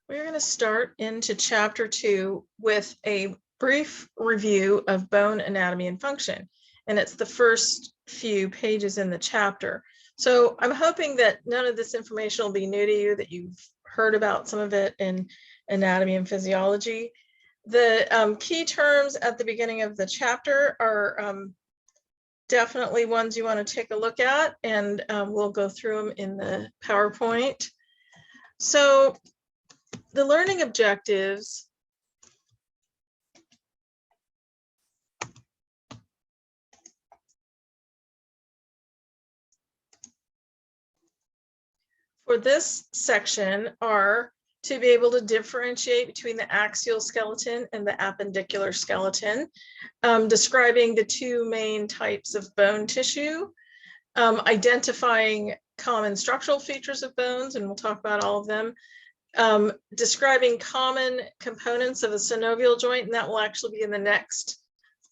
We're going to start into chapter 2 with a brief review of bone anatomy and function. And it's the first few pages in the chapter. So I'm hoping that none of this information will be new to you, that you've heard about some of it in anatomy and physiology. The key terms at the beginning of the chapter are definitely ones you want to take a look at, and we'll go through them in the PowerPoint. So the learning objectives for this section are to be able to differentiate between the axial skeleton and the appendicular skeleton, describing the two main types of bone tissue, identifying common structural features of bones, and we'll talk about all of them, describing common components of a synovial joint, and that will actually be in the next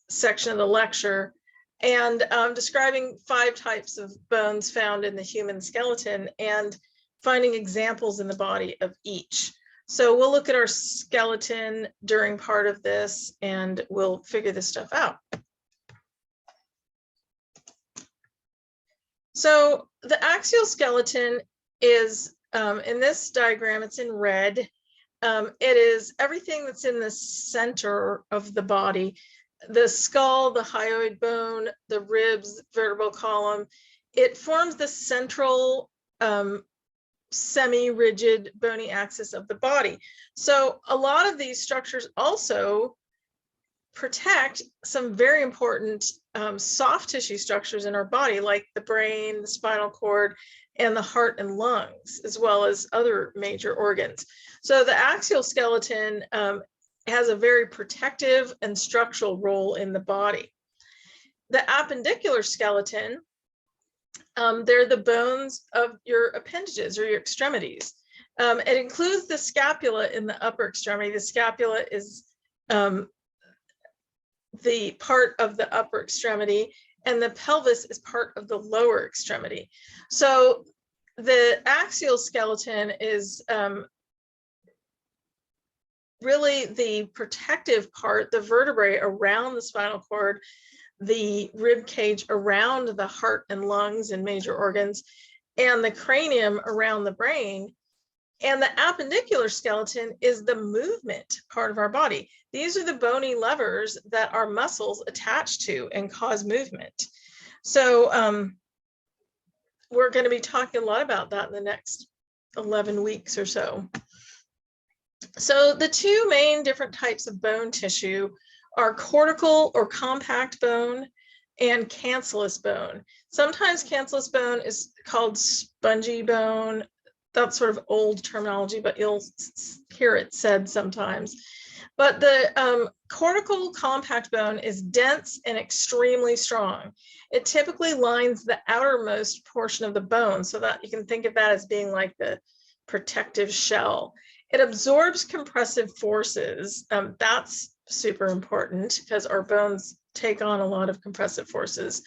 section of the lecture, and describing 5 types of bones found in the human skeleton and finding examples in the body of each. So we'll look at our skeleton during part of this and we'll figure this stuff out. So the axial skeleton is, in this diagram, it's in red. It is everything that's in the center of the body: the skull, the hyoid bone, the ribs, vertebral column. It forms the central semi-rigid bony axis of the body. So a lot of these structures also protect some very important soft tissue structures in our body, like the brain, the spinal cord, and the heart and lungs, as well as other major organs. So the axial skeleton has a very protective and structural role in the body. The appendicular skeleton, they're the bones of your appendages or your extremities. It includes the scapula in the upper extremity. The scapula is the part of the upper extremity, and the pelvis is part of the lower extremity. So the axial skeleton is really the protective part, the vertebrae around the spinal cord, the rib cage around the heart and lungs and major organs, and the cranium around the brain. And the appendicular skeleton is the movement part of our body. These are the bony levers that our muscles attach to and cause movement. So we're going to be talking a lot about that in the next 11 weeks or so. So the two main different types of bone tissue are cortical or compact bone and cancellous bone. Sometimes cancellous bone is called spongy bone. That's sort of old terminology, but you'll hear it said sometimes. But the cortical compact bone is dense and extremely strong. It typically lines the outermost portion of the bone, so that you can think of that as being like the protective shell. It absorbs compressive forces. That's super important because our bones take on a lot of compressive forces.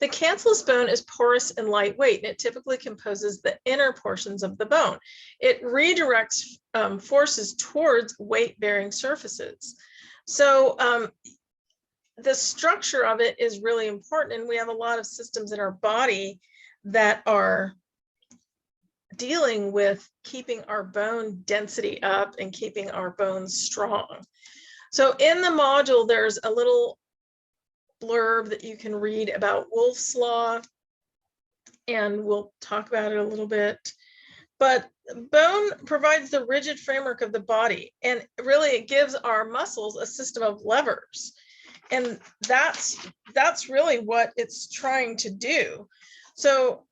The cancellous bone is porous and lightweight, and it typically composes the inner portions of the bone. It redirects forces towards weight-bearing surfaces. So the structure of it is really important, and we have a lot of systems in our body that are dealing with keeping our bone density up and keeping our bones strong. So in the module, there's a little blurb that you can read about Wolff's Law, and we'll talk about it a little bit. But bone provides the rigid framework of the body, and really it gives our muscles a system of levers. And that's really what it's trying to do. So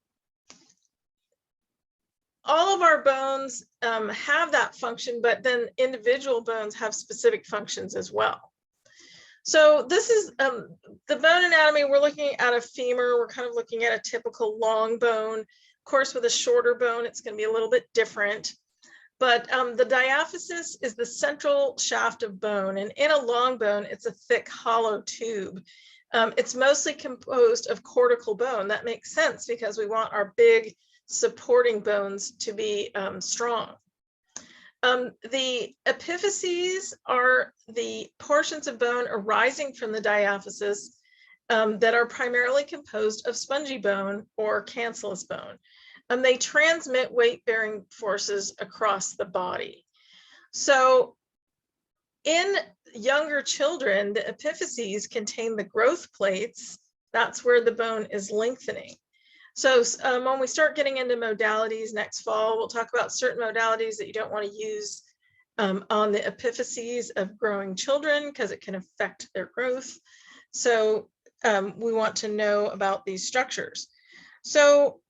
all of our bones have that function, but then individual bones have specific functions as well. So this is the bone anatomy. We're looking at a femur. We're kind of looking at a typical long bone. Of course, with a shorter bone, it's going to be a little bit different. But the diaphysis is the central shaft of bone. And in a long bone, it's a thick, hollow tube. It's mostly composed of cortical bone. That makes sense because we want our big supporting bones to be strong. The epiphyses are the portions of bone arising from the diaphysis that are primarily composed of spongy bone or cancellous bone. They transmit weight-bearing forces across the body. So in younger children, the epiphyses contain the growth plates. That's where the bone is lengthening. So when we start getting into modalities next fall, we'll talk about certain modalities that you don't want to use on the epiphyses of growing children because it can affect their growth. So we want to know about these structures. So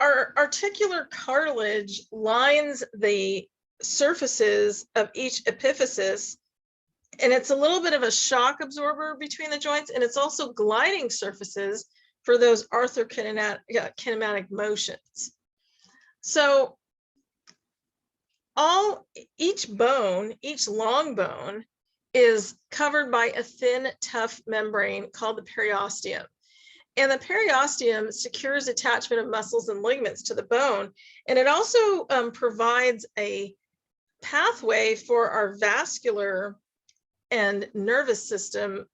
our articular cartilage lines the surfaces of each epiphysis, and it's a little bit of a shock absorber between the joints, and it's also gliding surfaces for those arthrokinematic motions. So each bone, each long bone, is covered by a thin, tough membrane called the periosteum. And the periosteum secures attachment of muscles and ligaments to the bone. And it also provides a pathway for our vascular and nervous system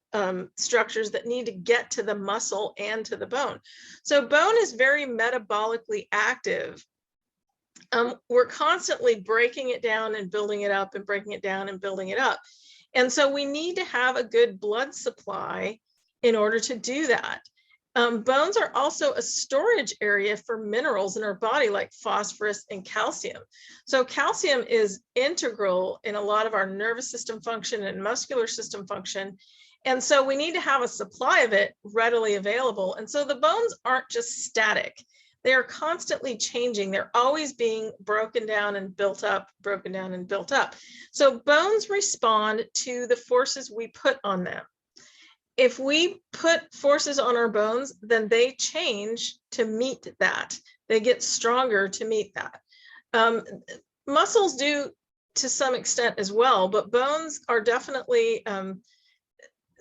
structures that need to get to the muscle and to the bone. So bone is very metabolically active. We're constantly breaking it down and building it up and breaking it down and building it up. And so we need to have a good blood supply in order to do that. Bones are also a storage area for minerals in our body like phosphorus and calcium. So calcium is integral in a lot of our nervous system function and muscular system function. And so we need to have a supply of it readily available. And so the bones aren't just static. They are constantly changing. They're always being broken down and built up, broken down and built up. So bones respond to the forces we put on them. If we put forces on our bones, then they change to meet that. They get stronger to meet that. Muscles do to some extent as well, but bones are definitely,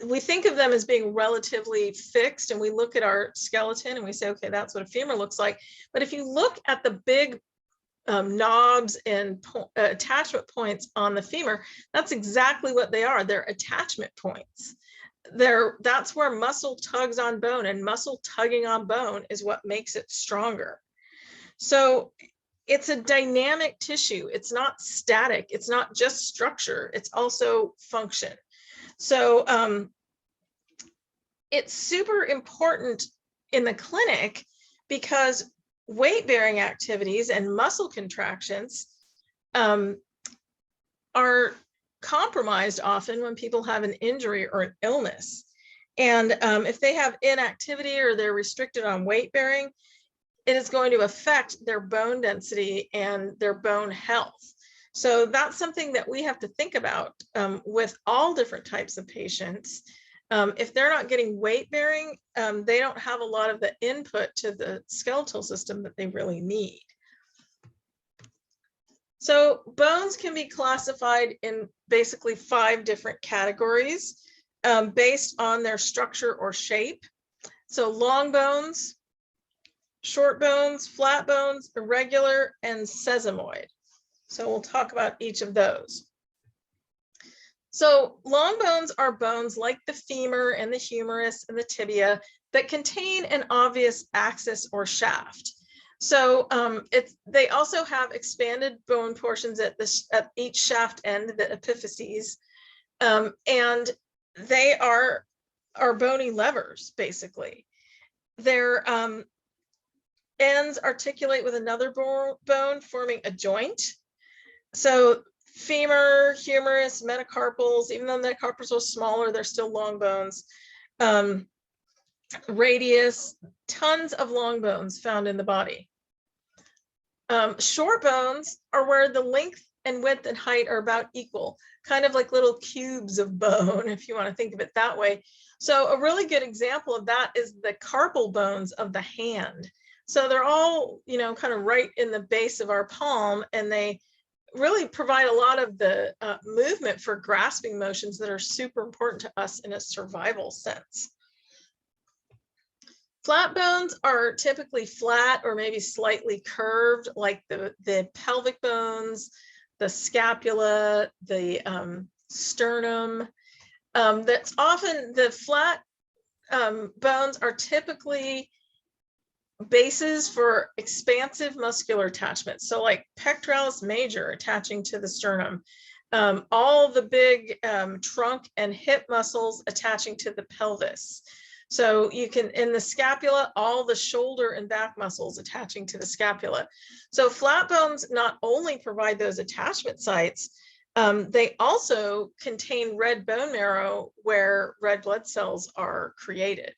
we think of them as being relatively fixed, and we look at our skeleton and we say, okay, that's what a femur looks like. But if you look at the big knobs and attachment points on the femur, that's exactly what they are. They're attachment points. That's where muscle tugs on bone, and muscle tugging on bone is what makes it stronger. So it's a dynamic tissue. It's not static. It's not just structure. It's also function. So it's super important in the clinic because weight-bearing activities and muscle contractions are compromised often when people have an injury or an illness. And if they have inactivity or they're restricted on weight bearing, it is going to affect their bone density and their bone health. So that's something that we have to think about with all different types of patients. If they're not getting weight bearing, they don't have a lot of the input to the skeletal system that they really need. So bones can be classified in basically 5 different categories based on their structure or shape. So long bones, short bones, flat bones, irregular, and sesamoid. So we'll talk about each of those. So long bones are bones like the femur and the humerus and the tibia that contain an obvious axis or shaft. So they also have expanded bone portions at each shaft end, the epiphyses, and they are bony levers, basically. Their ends articulate with another bone, forming a joint. So femur, humerus, metacarpals, even though metacarpals are smaller, they're still long bones. Radius, tons of long bones found in the body. Short bones are where the length and width and height are about equal, kind of like little cubes of bone, if you want to think of it that way. So a really good example of that is the carpal bones of the hand. So they're all, you know, kind of right in the base of our palm, and they really provide a lot of the movement for grasping motions that are super important to us in a survival sense. Flat bones are typically flat or maybe slightly curved, like the pelvic bones, the scapula, the sternum. That's often the flat bones are typically bases for expansive muscular attachment. So like pectoralis major attaching to the sternum, all the big trunk and hip muscles attaching to the pelvis. So you can, in the scapula, all the shoulder and back muscles attaching to the scapula. So flat bones not only provide those attachment sites, they also contain red bone marrow where red blood cells are created.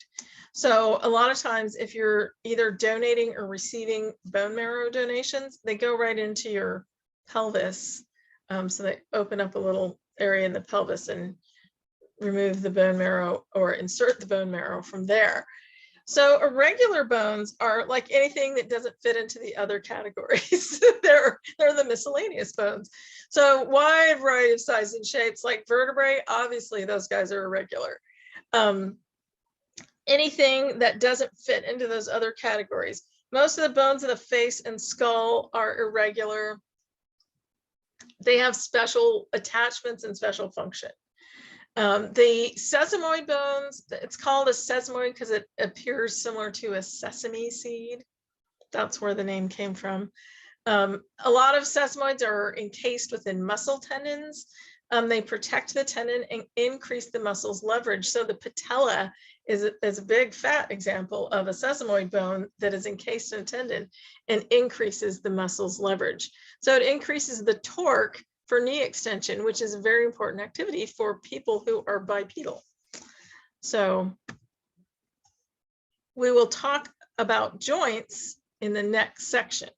So a lot of times if you're either donating or receiving bone marrow donations, they go right into your pelvis. So they open up a little area in the pelvis and remove the bone marrow or insert the bone marrow from there. So irregular bones are like anything that doesn't fit into the other categories. they're the miscellaneous bones. So wide variety of sizes and shapes, like vertebrae, obviously those guys are irregular. Anything that doesn't fit into those other categories. Most of the bones of the face and skull are irregular. They have special attachments and special function. The sesamoid bones, it's called a sesamoid because it appears similar to a sesame seed. That's where the name came from. A lot of sesamoids are encased within muscle tendons. They protect the tendon and increase the muscle's leverage. So the patella is a big fat example of a sesamoid bone that is encased in a tendon and increases the muscle's leverage. So it increases the torque for knee extension, which is a very important activity for people who are bipedal. So we will talk about joints in the next section.